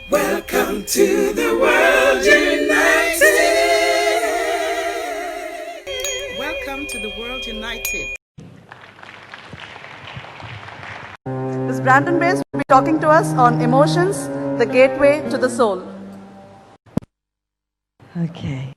Welcome to the world united. Welcome to the world united. Ms. Brandon Bass will be talking to us on emotions, the gateway to the soul. Okay.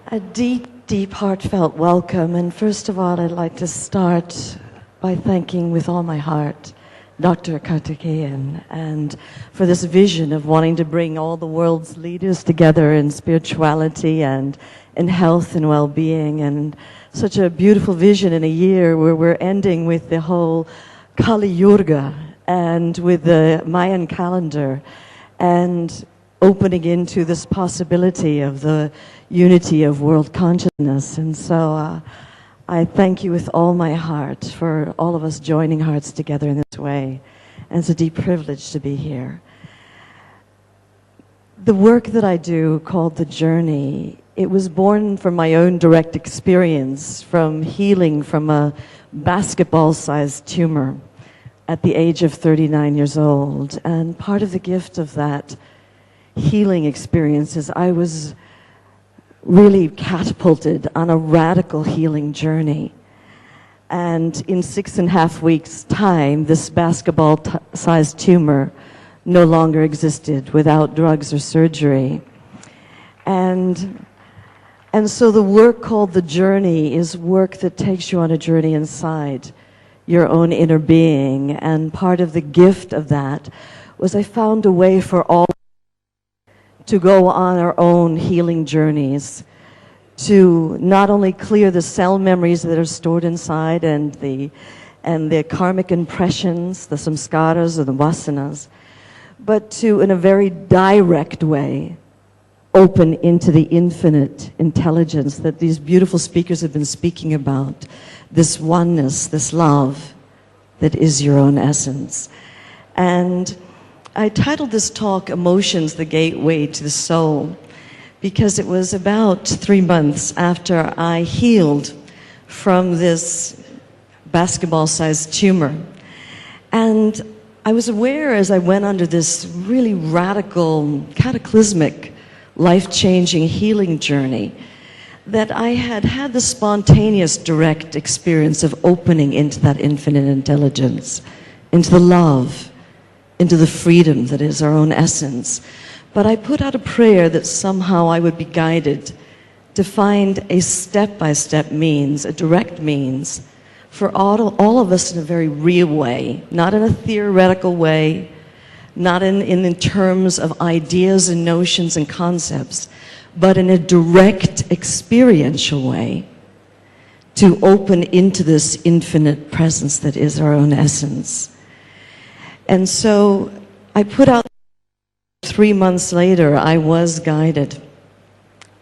A deep, deep, heartfelt welcome. And first of all, I'd like to start by thanking with all my heart Dr. Karthikeyan and for this vision of wanting to bring all the world's leaders together in spirituality and in health and well-being, and such a beautiful vision in a year where we're ending with the whole Kali Yuga and with the Mayan calendar and opening into this possibility of the unity of world consciousness. And so I thank you with all my heart for all of us joining hearts together in this way. And it's a deep privilege to be here. The work that I do, called The Journey, it was born from my own direct experience from healing from a basketball-sized tumor at the age of 39 years old. And part of the gift of that healing experience is I was really catapulted on a radical healing journey. And in 6.5 weeks' time, this basketball-sized tumor no longer existed without drugs or surgery. And so the work called The Journey is work that takes you on a journey inside your own inner being. And part of the gift of that was I found a way for all to go on our own healing journeys, to not only clear the cell memories that are stored inside and the karmic impressions, the samskaras or the vasanas, but to, in a very direct way, open into the infinite intelligence that these beautiful speakers have been speaking about, this oneness, this love that is your own essence. And I titled this talk, Emotions, the Gateway to the Soul, because it was about 3 months after I healed from this basketball-sized tumor. And I was aware as I went under this really radical, cataclysmic, life-changing healing journey that I had had the spontaneous direct experience of opening into that infinite intelligence, into the love, into the freedom that is our own essence. But I put out a prayer that somehow I would be guided to find a step-by-step means, a direct means, for all of us in a very real way, not in a theoretical way, not in terms of ideas and notions and concepts, but in a direct experiential way to open into this infinite presence that is our own essence. And so I put out 3 months later, I was guided.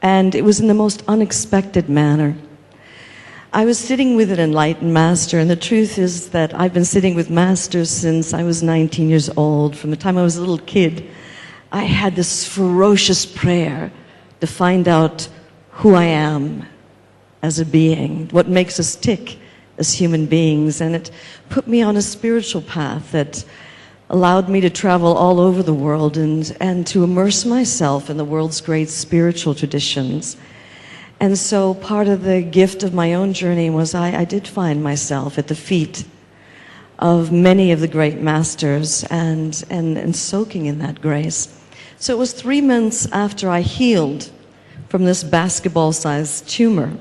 And it was in the most unexpected manner. I was sitting with an enlightened master, and the truth is that I've been sitting with masters since I was 19 years old. From the time I was a little kid, I had this ferocious prayer to find out who I am as a being, what makes us tick as human beings. And it put me on a spiritual path that allowed me to travel all over the world and to immerse myself in the world's great spiritual traditions. And so part of the gift of my own journey was I did find myself at the feet of many of the great masters and soaking in that grace. So it was 3 months after I healed from this basketball-sized tumor.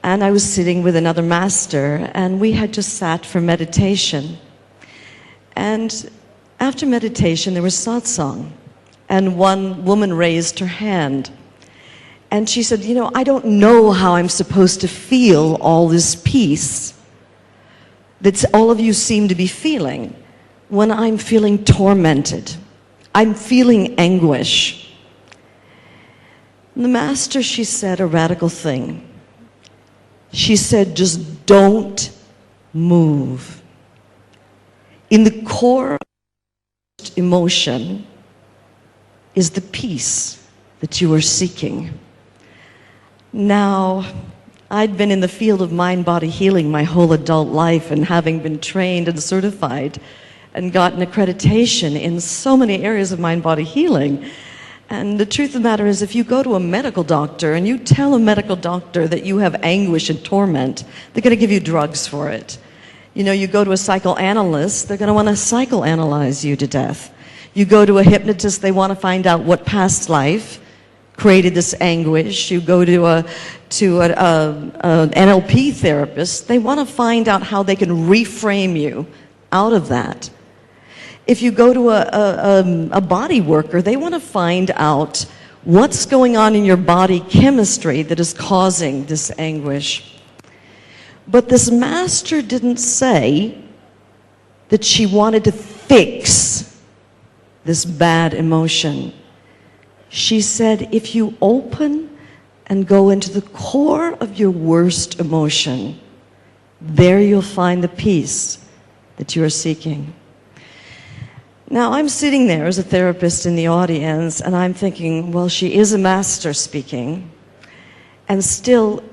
And I was sitting with another master, and we had just sat for meditation. And after meditation, there was satsang, and one woman raised her hand. And she said, you know, I don't know how I'm supposed to feel all this peace that all of you seem to be feeling when I'm feeling tormented. I'm feeling anguish. And the master, she said a radical thing. She said, just don't move. In the core of emotion is the peace that you are seeking. Now, I'd been in the field of mind-body healing my whole adult life, and having been trained and certified and gotten accreditation in so many areas of mind-body healing. And the truth of the matter is, if you go to a medical doctor and you tell a medical doctor that you have anguish and torment, they're going to give you drugs for it. You know, you go to a psychoanalyst, they're going to want to psychoanalyze you to death. You go to a hypnotist, they want to find out what past life created this anguish. You go to an NLP therapist, they want to find out how they can reframe you out of that. If you go to a body worker, they want to find out what's going on in your body chemistry that is causing this anguish. But this master didn't say that she wanted to fix this bad emotion. She said, if you open and go into the core of your worst emotion, there you'll find the peace that you are seeking. Now, I'm sitting there as a therapist in the audience, and I'm thinking, well, she is a master speaking, and still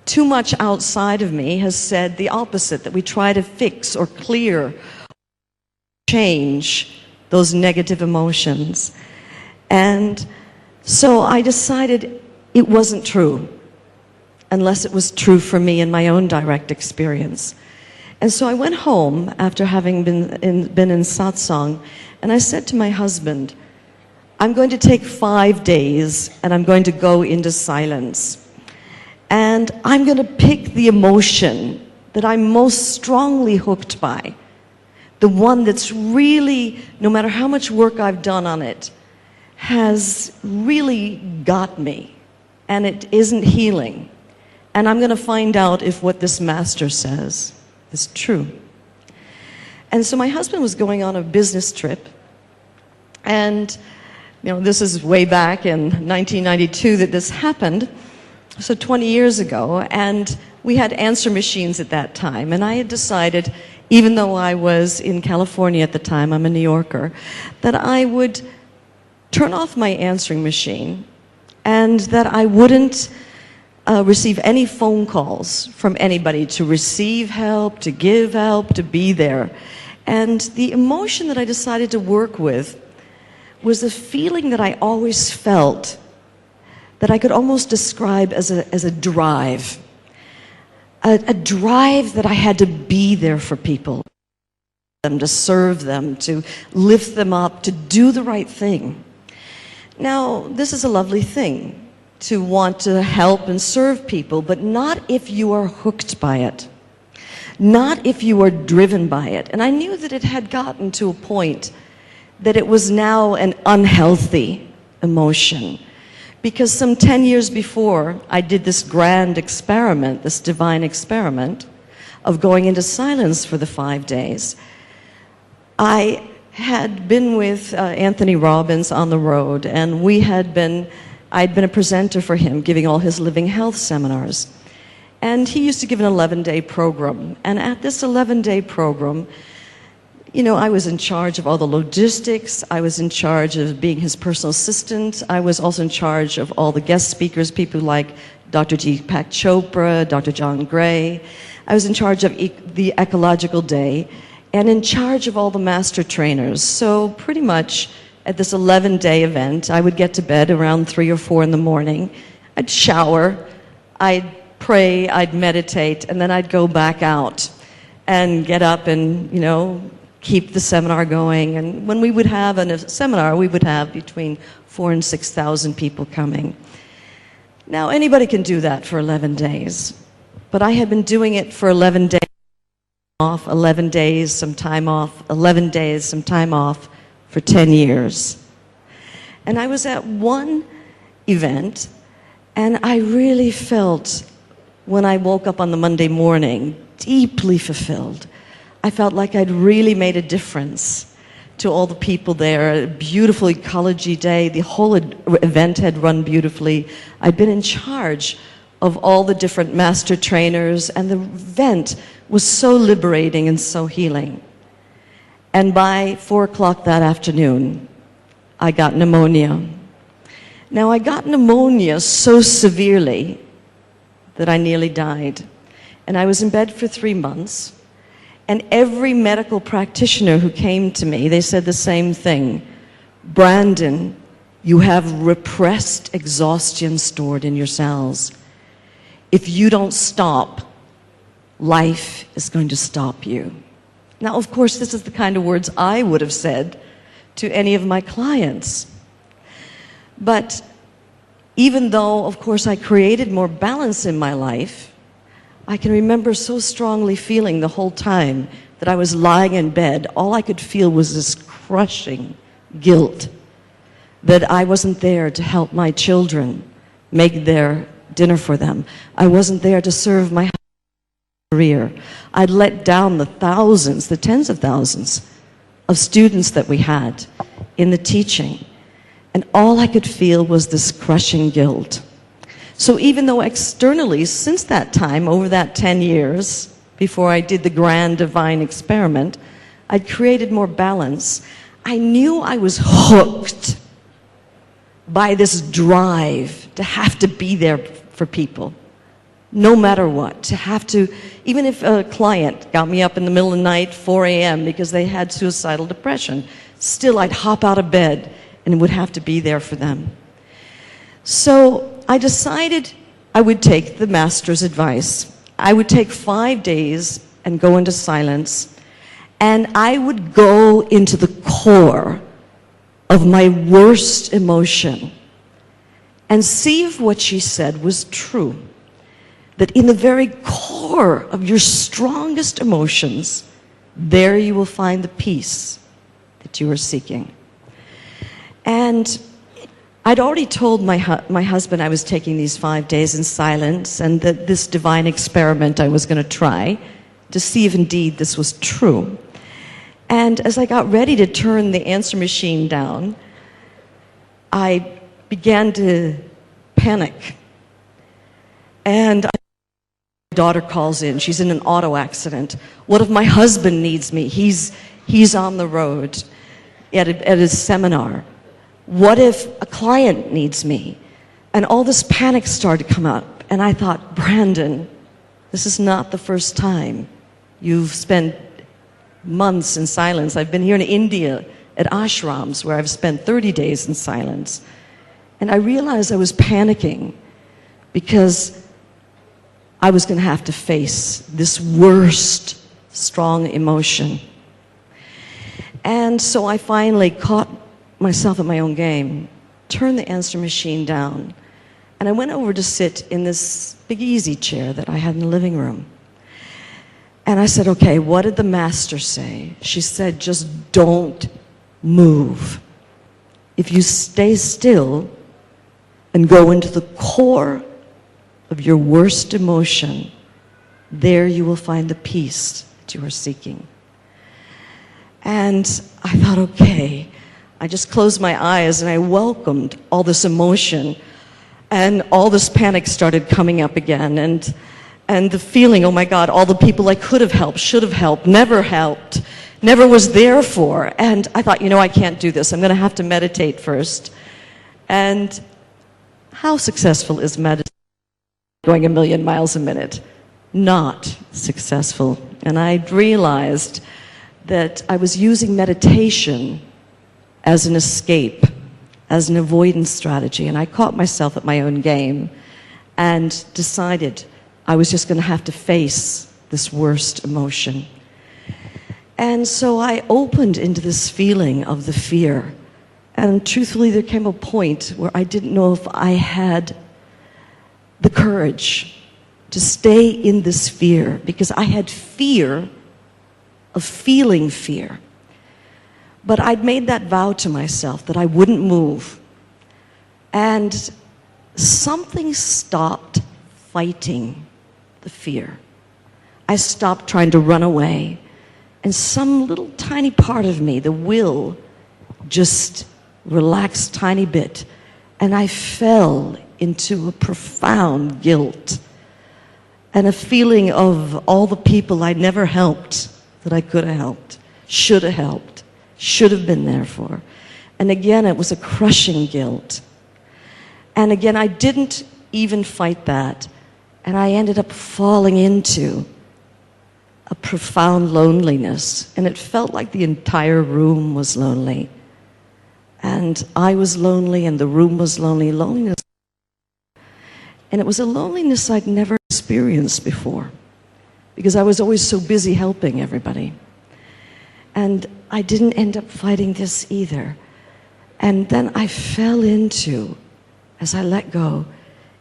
too much outside of me has said the opposite, that we try to fix or clear or change those negative emotions. And so I decided it wasn't true, unless it was true for me in my own direct experience. And so I went home after having been in satsang, and I said to my husband, I'm going to take 5 days and I'm going to go into silence. And I'm going to pick the emotion that I'm most strongly hooked by, the one that's really, no matter how much work I've done on it, has really got me, and it isn't healing. And I'm going to find out if what this master says is true. And so my husband was going on a business trip, and you know, this is way back in 1992 that this happened, so 20 years ago, and we had answer machines at that time, and I had decided, even though I was in California at the time, I'm a New Yorker, that I would turn off my answering machine and that I wouldn't receive any phone calls from anybody to receive help, to give help, to be there. And the emotion that I decided to work with was a feeling that I always felt that I could almost describe as a drive. A drive that I had to be there for people, to serve them, to lift them up, to do the right thing. Now, this is a lovely thing, to want to help and serve people, but not if you are hooked by it. Not if you are driven by it. And I knew that it had gotten to a point that it was now an unhealthy emotion. Because some 10 years before, I did this grand experiment, this divine experiment, of going into silence for the 5 days. I had been with Anthony Robbins on the road, and I'd been a presenter for him, giving all his living health seminars. And he used to give an 11-day program. And at this 11-day program, you know, I was in charge of all the logistics. I was in charge of being his personal assistant. I was also in charge of all the guest speakers, people like Dr. Deepak Chopra, Dr. John Gray. I was in charge of the ecological day and in charge of all the master trainers. So pretty much at this 11-day event, I would get to bed around 3 or 4 in the morning. I'd shower, I'd pray, I'd meditate, and then I'd go back out and get up and, you know, keep the seminar going. And when we would have a seminar, we would have between 4,000 and 6,000 people coming. Now, anybody can do that for 11 days, but I had been doing it for 11 days off, 11 days, some time off, 11 days, some time off, for 10 years. And I was at one event, and I really felt, when I woke up on the Monday morning, deeply fulfilled. I felt like I'd really made a difference to all the people there. A beautiful ecology day. The whole event had run beautifully. I'd been in charge of all the different master trainers, and the event was so liberating and so healing. And by 4 o'clock that afternoon, I got pneumonia. Now, I got pneumonia so severely that I nearly died. And I was in bed for 3 months. And every medical practitioner who came to me, they said the same thing. Brandon, you have repressed exhaustion stored in your cells. If you don't stop, life is going to stop you. Now, of course, this is the kind of words I would have said to any of my clients. But even though, of course, I created more balance in my life, I can remember so strongly feeling the whole time that I was lying in bed, all I could feel was this crushing guilt that I wasn't there to help my children make their dinner for them. I wasn't there to serve my career. I'd let down the thousands, the tens of thousands of students that we had in the teaching. And all I could feel was this crushing guilt. So even though externally, since that time, over that 10 years, before I did the grand divine experiment, I'd created more balance, I knew I was hooked by this drive to have to be there for people, no matter what, to have to, even if a client got me up in the middle of the night, 4 a.m., because they had suicidal depression, still I'd hop out of bed and would have to be there for them. So I decided I would take the master's advice. I would take 5 days and go into silence, and I would go into the core of my worst emotion and see if what she said was true. That in the very core of your strongest emotions, there you will find the peace that you are seeking. And I'd already told my husband I was taking these 5 days in silence and that this divine experiment I was going to try to see if indeed this was true. And as I got ready to turn the answer machine down, I began to panic. And my daughter calls in. She's in an auto accident. What if my husband needs me? He's on the road at a seminar. What if a client needs me? And all this panic started to come up. And I thought, Brandon, this is not the first time you've spent months in silence. I've been here in India at ashrams where I've spent 30 days in silence. And I realized I was panicking because I was going to have to face this worst strong emotion. And so I finally caught myself at my own game, turned the answer machine down, and I went over to sit in this big easy chair that I had in the living room. And I said, okay, what did the master say? She said, just don't move. If you stay still and go into the core of your worst emotion, there you will find the peace that you are seeking. And I thought, okay. I just closed my eyes and I welcomed all this emotion, and all this panic started coming up again, and the feeling, oh my God, all the people I could have helped, should have helped, never was there for. And I thought, I can't do this. I'm going to have to meditate first. And how successful is meditation? Going 1,000,000 miles a minute? Not successful. And I realized that I was using meditation as an escape, as an avoidance strategy. And I caught myself at my own game and decided I was just going to have to face this worst emotion. And so I opened into this feeling of the fear. And truthfully, there came a point where I didn't know if I had the courage to stay in this fear, because I had fear of feeling fear. But I'd made that vow to myself that I wouldn't move. And something stopped fighting the fear. I stopped trying to run away. And some little tiny part of me, the will, just relaxed tiny bit. And I fell into a profound guilt and a feeling of all the people I'd never helped that I could have helped, should have helped, should have been there for. And again, it was a crushing guilt. And again, I didn't even fight that. And I ended up falling into a profound loneliness, and it felt like the entire room was lonely. And I was lonely, and the room was lonely. Loneliness. And it was a loneliness I'd never experienced before, because I was always so busy helping everybody. And I didn't end up fighting this either. And then I fell into, as I let go,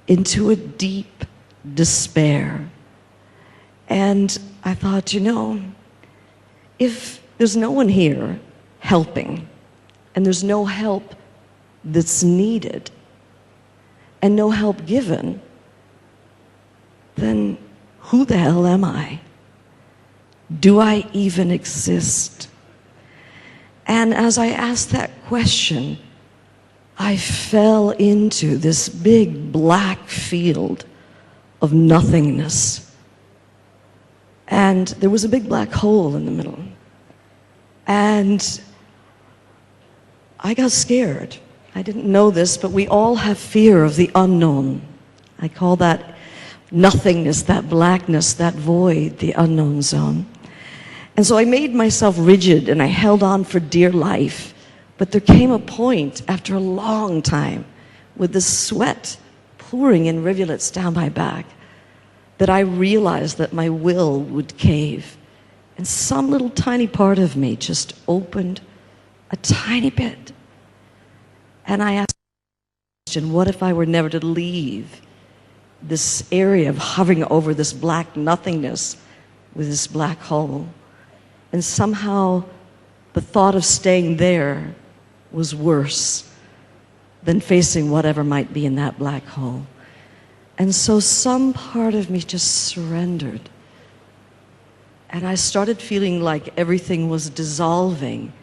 into a deep despair. And I thought, you know, if there's no one here helping, and there's no help that's needed, and no help given, then who the hell am I? Do I even exist? And as I asked that question, I fell into this big black field of nothingness. And there was a big black hole in the middle. And I got scared. I didn't know this, but we all have fear of the unknown. I call that nothingness, that blackness, that void, the unknown zone. And so I made myself rigid and I held on for dear life. But there came a point after a long time with the sweat pouring in rivulets down my back that I realized that my will would cave. And some little tiny part of me just opened a tiny bit. And I asked the question, what if I were never to leave this area of hovering over this black nothingness with this black hole? And somehow the thought of staying there was worse than facing whatever might be in that black hole. And so some part of me just surrendered. And I started feeling like everything was dissolving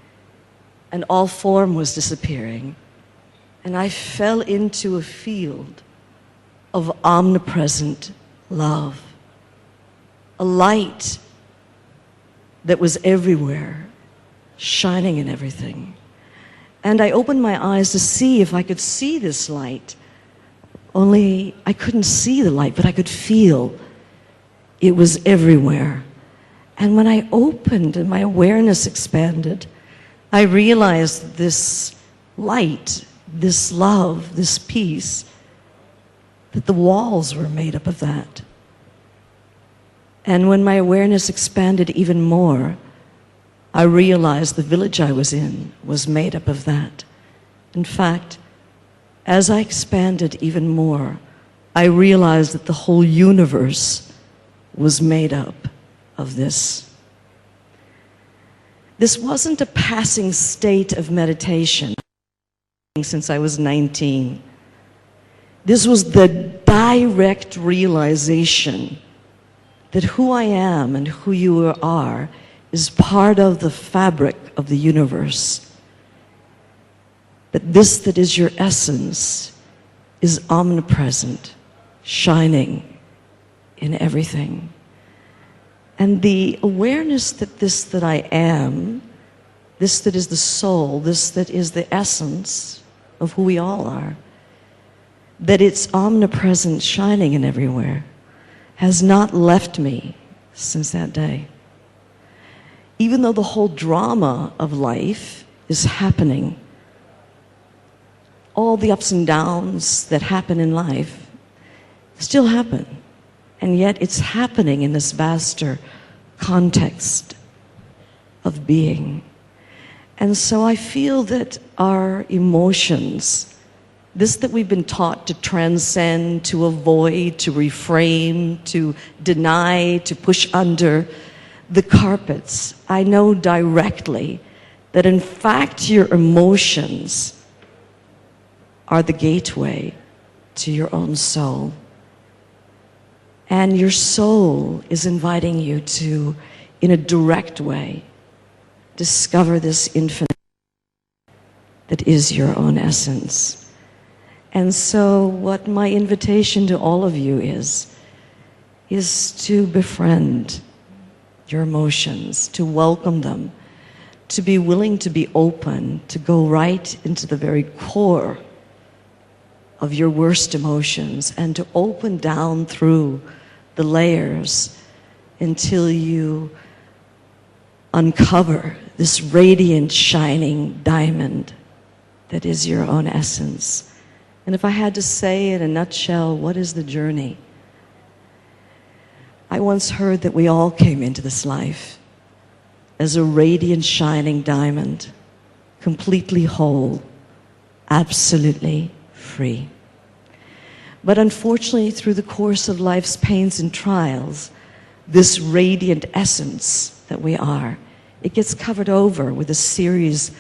and all form was disappearing. And I fell into a field of omnipresent love, a light that was everywhere, shining in everything. And I opened my eyes to see if I could see this light, only I couldn't see the light, but I could feel it was everywhere. And when I opened and my awareness expanded, I realized that this light, this love, this peace, that the walls were made up of that. And when my awareness expanded even more, I realized the village I was in was made up of that. In fact, as I expanded even more, I realized that the whole universe was made up of this. This wasn't a passing state of meditation since I was 19. This was the direct realization that who I am and who you are is part of the fabric of the universe. That this that is your essence is omnipresent, shining in everything. And the awareness that this that I am, this that is the soul, this that is the essence of who we all are, that it's omnipresent, shining in everywhere, has not left me since that day. Even though the whole drama of life is happening, all the ups and downs that happen in life still happen. And yet it's happening in this vaster context of being. And so I feel that our emotions, this that we've been taught to transcend, to avoid, to reframe, to deny, to push under the carpets, I know directly that in fact your emotions are the gateway to your own soul. And your soul is inviting you to, in a direct way, discover this infinite that is your own essence. And so what my invitation to all of you is to befriend your emotions, to welcome them, to be willing to be open, to go right into the very core of your worst emotions and to open down through the layers until you uncover this radiant, shining diamond that is your own essence. And if I had to say in a nutshell, what is the journey? I once heard that we all came into this life as a radiant, shining diamond, completely whole, absolutely free. But unfortunately, through the course of life's pains and trials, this radiant essence that we are, it gets covered over with a series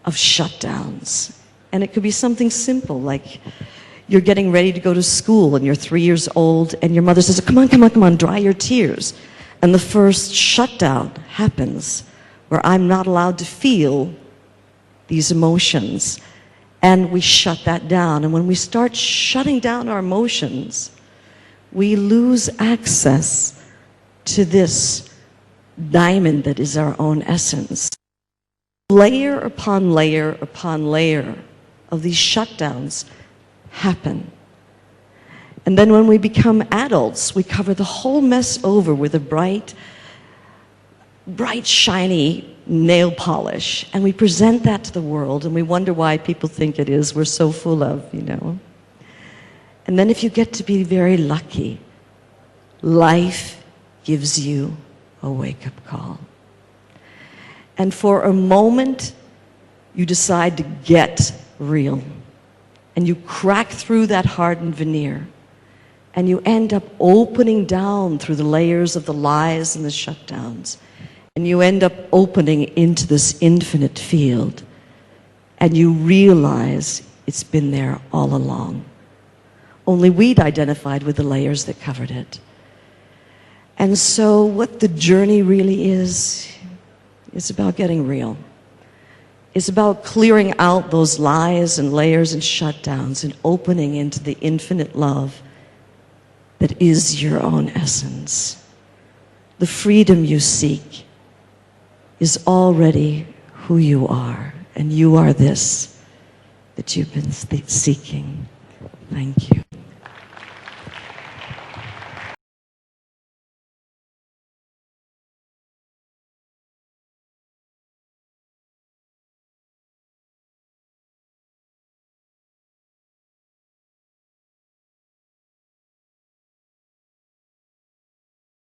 of shutdowns. And it could be something simple, like you're getting ready to go to school and you're 3 years old and your mother says, come on, come on, come on, dry your tears. And the first shutdown happens where I'm not allowed to feel these emotions. And we shut that down. And when we start shutting down our emotions, we lose access to this diamond that is our own essence. Layer upon layer upon layer of these shutdowns happen. And then when we become adults, we cover the whole mess over with a bright, shiny nail polish. And we present that to the world, and we wonder why people think it is we're so full of, you know. And then if you get to be very lucky, life gives you a wake-up call. And for a moment, you decide to get real. And you crack through that hardened veneer. And you end up opening down through the layers of the lies and the shutdowns. And you end up opening into this infinite field. And you realize it's been there all along. Only we'd identified with the layers that covered it. And so what the journey really is, it's about getting real. It's about clearing out those lies and layers and shutdowns and opening into the infinite love that is your own essence. The freedom you seek is already who you are, and you are this that you've been seeking. Thank you.